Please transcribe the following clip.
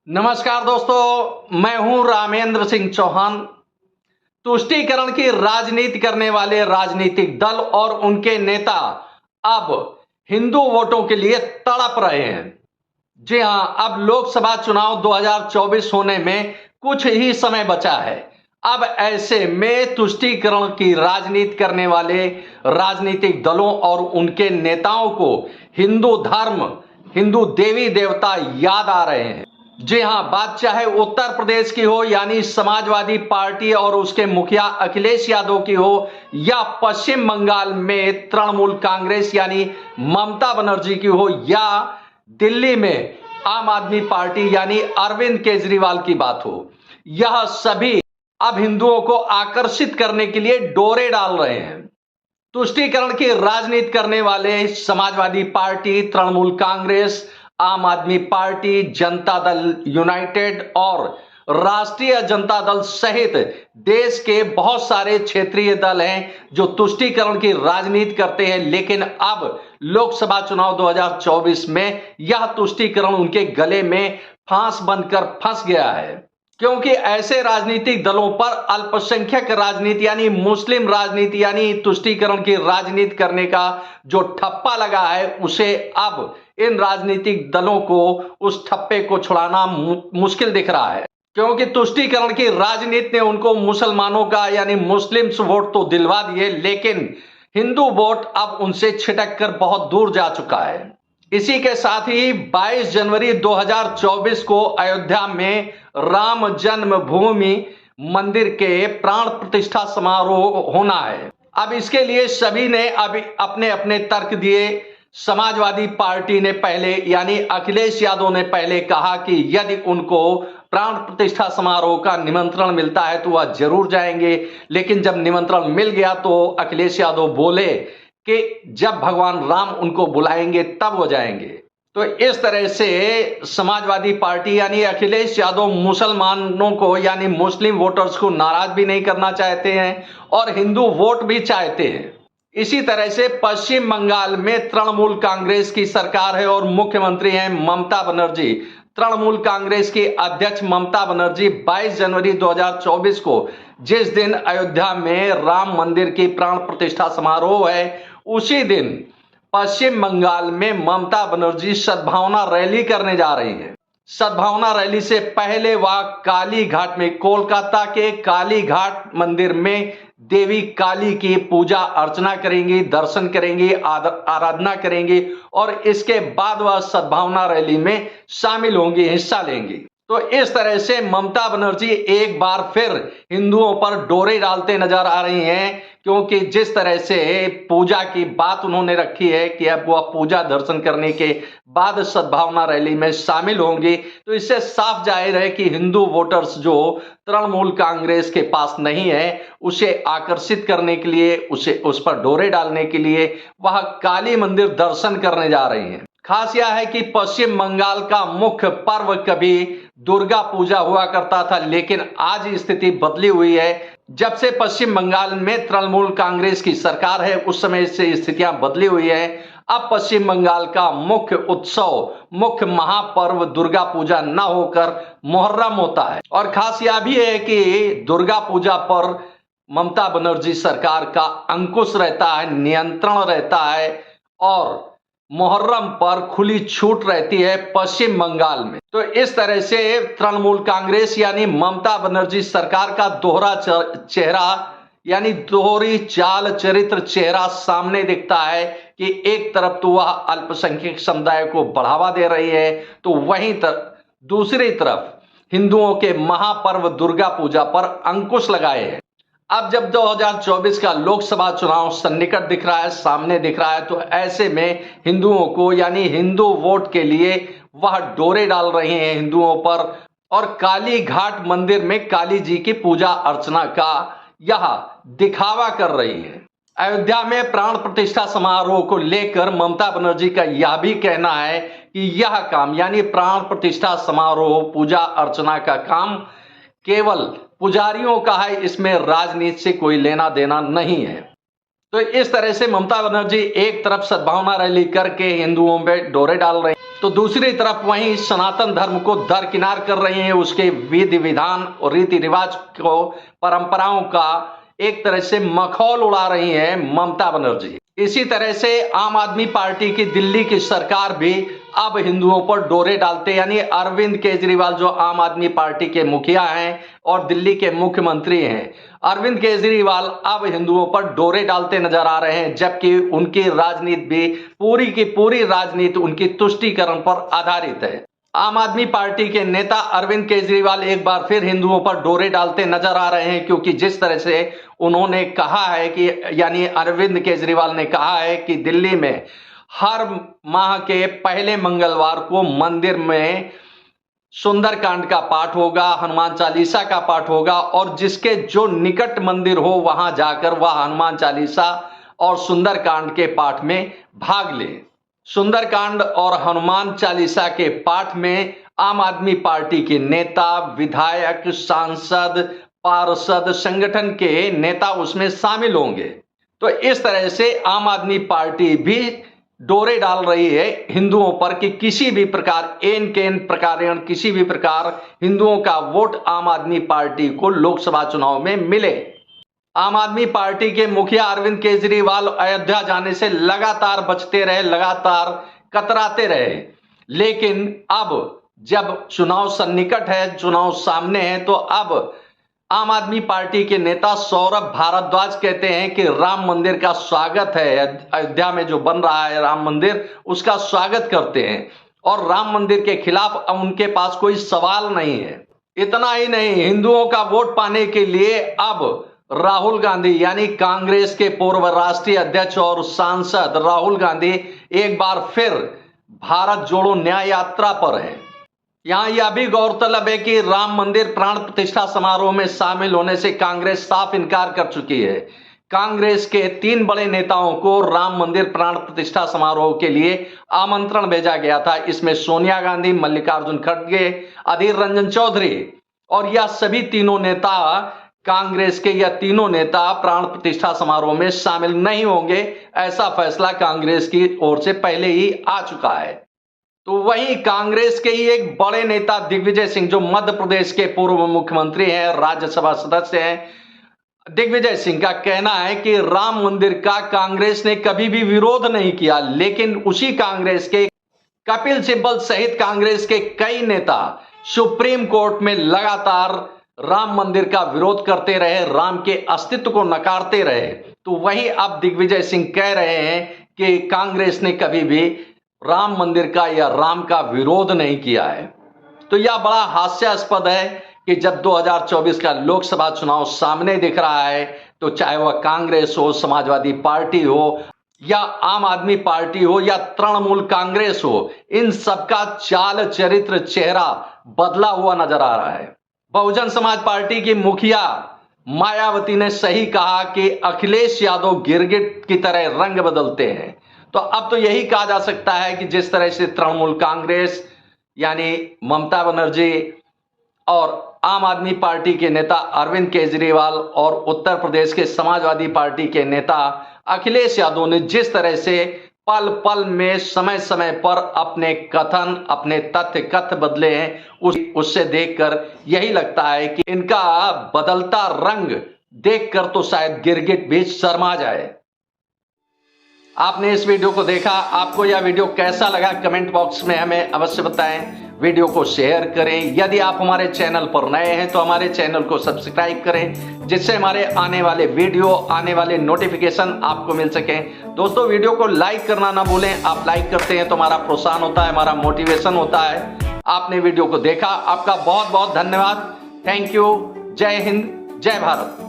नमस्कार दोस्तों, मैं हूं रामेंद्र सिंह चौहान। तुष्टीकरण की राजनीति करने वाले राजनीतिक दल और उनके नेता अब हिंदू वोटों के लिए तड़प रहे हैं। जी हां, अब लोकसभा चुनाव 2024 होने में कुछ ही समय बचा है। अब ऐसे में तुष्टीकरण की राजनीति करने वाले राजनीतिक दलों और उनके नेताओं को हिंदू धर्म, हिंदू देवी देवता याद आ रहे हैं। जी हां, बात चाहे उत्तर प्रदेश की हो यानी समाजवादी पार्टी और उसके मुखिया अखिलेश यादव की हो, या पश्चिम बंगाल में तृणमूल कांग्रेस यानी ममता बनर्जी की हो, या दिल्ली में आम आदमी पार्टी यानी अरविंद केजरीवाल की बात हो, यह सभी अब हिंदुओं को आकर्षित करने के लिए डोरे डाल रहे हैं। तुष्टीकरण की राजनीति करने वाले समाजवादी पार्टी, तृणमूल कांग्रेस, आम आदमी पार्टी, जनता दल यूनाइटेड और राष्ट्रीय जनता दल सहित देश के बहुत सारे क्षेत्रीय दल हैं जो तुष्टीकरण की राजनीति करते हैं, लेकिन अब लोकसभा चुनाव 2024 में यह तुष्टीकरण उनके गले में फांस बनकर फंस गया है, क्योंकि ऐसे राजनीतिक दलों पर अल्पसंख्यक राजनीति यानी मुस्लिम राजनीति यानी तुष्टीकरण की राजनीति करने का जो ठप्पा लगा है, उसे अब इन राजनीतिक दलों को उस ठप्पे को छुड़ाना मुश्किल दिख रहा है, क्योंकि तुष्टीकरण की राजनीति ने उनको मुसलमानों का यानी मुस्लिम्स वोट तो दिलवा दिए, लेकिन हिंदू वोट अब उनसे छिटक कर बहुत दूर जा चुका है। इसी के साथ ही 22 जनवरी 2024 को अयोध्या में राम जन्मभूमि मंदिर के प्राण प्रतिष्ठा समारोह होना है। अब इसके लिए सभी ने अभी अपने अपने तर्क दिए। समाजवादी पार्टी ने पहले यानी अखिलेश यादव ने पहले कहा कि यदि उनको प्राण प्रतिष्ठा समारोह का निमंत्रण मिलता है तो वह जरूर जाएंगे, लेकिन जब निमंत्रण मिल गया तो अखिलेश यादव बोले कि जब भगवान राम उनको बुलाएंगे तब वो जाएंगे। तो इस तरह से समाजवादी पार्टी यानी अखिलेश यादव मुसलमानों को यानी मुस्लिम वोटर्स को नाराज भी नहीं करना चाहते हैं और हिंदू वोट भी चाहते हैं। इसी तरह से पश्चिम बंगाल में तृणमूल कांग्रेस की सरकार है और मुख्यमंत्री हैं ममता बनर्जी। तृणमूल कांग्रेस की अध्यक्ष ममता बनर्जी 22 जनवरी 2024 को, जिस दिन अयोध्या में राम मंदिर की प्राण प्रतिष्ठा समारोह है, उसी दिन पश्चिम बंगाल में ममता बनर्जी सद्भावना रैली करने जा रही हैं। सद्भावना रैली से पहले वह काली घाट में, कोलकाता के काली घाट मंदिर में देवी काली की पूजा अर्चना करेंगी, दर्शन करेंगी, आराधना करेंगी और इसके बाद वह सद्भावना रैली में शामिल होंगी, हिस्सा लेंगी। तो इस तरह से ममता बनर्जी एक बार फिर हिंदुओं पर डोरे डालते नजर आ रही हैं, क्योंकि जिस तरह से पूजा की बात उन्होंने रखी है कि अब वह पूजा दर्शन करने के बाद सद्भावना रैली में शामिल होंगी, तो इससे साफ जाहिर है कि हिंदू वोटर्स जो तृणमूल कांग्रेस के पास नहीं है, उसे आकर्षित करने के लिए, उसे उस पर डोरे डालने के लिए वह काली मंदिर दर्शन करने जा रही हैं। खास यह है कि पश्चिम बंगाल का मुख्य पर्व कभी दुर्गा पूजा हुआ करता था, लेकिन आज स्थिति बदली हुई है। जब से पश्चिम बंगाल में तृणमूल कांग्रेस की सरकार है, उस समय से स्थितियां बदली हुई है। अब पश्चिम बंगाल का मुख्य उत्सव, मुख्य महापर्व दुर्गा पूजा न होकर मुहर्रम होता है। और खास यह भी है कि दुर्गा पूजा पर ममता बनर्जी सरकार का अंकुश रहता है, नियंत्रण रहता है और मुहर्रम पर खुली छूट रहती है पश्चिम बंगाल में। तो इस तरह से तृणमूल कांग्रेस यानी ममता बनर्जी सरकार का दोहरा चेहरा यानी दोहरी चाल चरित्र चेहरा सामने दिखता है कि एक तरफ तो वह अल्पसंख्यक समुदाय को बढ़ावा दे रही है, तो वहीं दूसरी तरफ हिंदुओं के महापर्व दुर्गा पूजा पर अंकुश लगाए है। अब जब 2024 का लोकसभा चुनाव सन्निकट दिख रहा है, सामने दिख रहा है, तो ऐसे में हिंदुओं को यानी हिंदू वोट के लिए वह डोरे डाल रहे हैं हिंदुओं पर और काली घाट मंदिर में काली जी की पूजा अर्चना का यह दिखावा कर रही है। अयोध्या में प्राण प्रतिष्ठा समारोह को लेकर ममता बनर्जी का यह भी कहना है कि यह काम यानी प्राण प्रतिष्ठा समारोह, पूजा अर्चना का काम केवल पुजारियों का है, इसमें राजनीति से कोई लेना देना नहीं है। तो इस तरह से ममता बनर्जी एक तरफ सद्भावना रैली करके हिंदुओं में डोरे डाल रहे हैं, तो दूसरी तरफ वहीं सनातन धर्म को दरकिनार कर रही हैं, उसके विधि विधान और रीति रिवाज को, परंपराओं का एक तरह से मखौल उड़ा रही है ममता बनर्जी। इसी तरह से आम आदमी पार्टी की दिल्ली की सरकार भी अब हिंदुओं पर डोरे डालते, यानी अरविंद केजरीवाल जो आम आदमी पार्टी के मुखिया हैं और दिल्ली के मुख्यमंत्री हैं, अरविंद केजरीवाल अब हिंदुओं पर डोरे डालते नजर आ रहे हैं, जबकि उनकी राजनीति भी पूरी की पूरी राजनीति उनकी तुष्टीकरण पर आधारित है। आम आदमी पार्टी के नेता अरविंद केजरीवाल एक बार फिर हिंदुओं पर डोरे डालते नजर आ रहे हैं, क्योंकि जिस तरह से उन्होंने कहा है कि, यानी अरविंद केजरीवाल ने कहा है कि दिल्ली में हर माह के पहले मंगलवार को मंदिर में सुंदरकांड का पाठ होगा, हनुमान चालीसा का पाठ होगा, और जिसके जो निकट मंदिर हो वहां जाकर वह हनुमान चालीसा और सुंदरकांड के पाठ में भाग ले। सुंदरकांड और हनुमान चालीसा के पाठ में आम आदमी पार्टी के नेता, विधायक, सांसद, पार्षद, संगठन के नेता उसमें शामिल होंगे। तो इस तरह से आम आदमी पार्टी भी डोरे डाल रही है हिंदुओं पर कि किसी भी प्रकार किसी भी प्रकार हिंदुओं का वोट आम आदमी पार्टी को लोकसभा चुनाव में मिले। आम आदमी पार्टी के मुखिया अरविंद केजरीवाल अयोध्या जाने से लगातार बचते रहे, लगातार कतराते रहे, लेकिन अब जब चुनाव सन्निकट है, चुनाव सामने है, तो अब आम आदमी पार्टी के नेता सौरभ भारद्वाज कहते हैं कि राम मंदिर का स्वागत है, अयोध्या में जो बन रहा है राम मंदिर, उसका स्वागत करते हैं, और राम मंदिर के खिलाफ अब उनके पास कोई सवाल नहीं है। इतना ही नहीं, हिंदुओं का वोट पाने के लिए अब राहुल गांधी, यानी कांग्रेस के पूर्व राष्ट्रीय अध्यक्ष और सांसद राहुल गांधी एक बार फिर भारत जोड़ो न्याय यात्रा पर है। यहां यह भी गौरतलब है कि राम मंदिर प्राण प्रतिष्ठा समारोह में शामिल होने से कांग्रेस साफ इनकार कर चुकी है। कांग्रेस के 3 बड़े नेताओं को राम मंदिर प्राण प्रतिष्ठा समारोह के लिए आमंत्रण भेजा गया था। इसमें सोनिया गांधी, मल्लिकार्जुन खड़गे, अधीर रंजन चौधरी, और यह सभी तीनों नेता, कांग्रेस के यह तीनों नेता प्राण प्रतिष्ठा समारोह में शामिल नहीं होंगे। ऐसा फैसला कांग्रेस की ओर से पहले ही आ चुका है। तो वहीं कांग्रेस के ही एक बड़े नेता दिग्विजय सिंह, जो मध्य प्रदेश के पूर्व मुख्यमंत्री हैं, राज्यसभा सदस्य हैं, दिग्विजय सिंह का कहना है कि राम मंदिर का कांग्रेस ने कभी भी विरोध नहीं किया, लेकिन उसी कांग्रेस के कपिल सिब्बल सहित कांग्रेस के कई नेता सुप्रीम कोर्ट में लगातार राम मंदिर का विरोध करते रहे, राम के अस्तित्व को नकारते रहे। तो वहीं अब दिग्विजय सिंह कह रहे हैं कि कांग्रेस ने कभी भी राम मंदिर का या राम का विरोध नहीं किया है। तो यह बड़ा हास्यास्पद है कि जब 2024 का लोकसभा चुनाव सामने दिख रहा है, तो चाहे वह कांग्रेस हो, समाजवादी पार्टी हो, या आम आदमी पार्टी हो, या तृणमूल कांग्रेस हो, इन सबका चाल चरित्र, चेहरा बदला हुआ नजर आ रहा है। बहुजन समाज पार्टी की मुखिया मायावती ने सही कहा कि अखिलेश यादव गिरगिट की तरह रंग बदलते हैं। तो अब तो यही कहा जा सकता है कि जिस तरह से तृणमूल कांग्रेस यानी ममता बनर्जी और आम आदमी पार्टी के नेता अरविंद केजरीवाल और उत्तर प्रदेश के समाजवादी पार्टी के नेता अखिलेश यादव ने जिस तरह से पल पल में, समय समय पर अपने कथन, अपने तथ्य कथ्य बदले हैं, उससे देखकर यही लगता है कि इनका बदलता रंग देखकर तो शायद गिरगिट भी शर्मा जाए। आपने इस वीडियो को देखा, आपको यह वीडियो कैसा लगा कमेंट बॉक्स में हमें अवश्य बताएं। वीडियो को शेयर करें। यदि आप हमारे चैनल पर नए हैं तो हमारे चैनल को सब्सक्राइब करें, जिससे हमारे आने वाले वीडियो, आने वाले नोटिफिकेशन आपको मिल सके। दोस्तों, वीडियो को लाइक करना ना भूलें। आप लाइक करते हैं तो हमारा प्रोत्साहन होता है, हमारा मोटिवेशन होता है। आपने वीडियो को देखा, आपका बहुत बहुत धन्यवाद। Thank you. जय हिंद, जय भारत।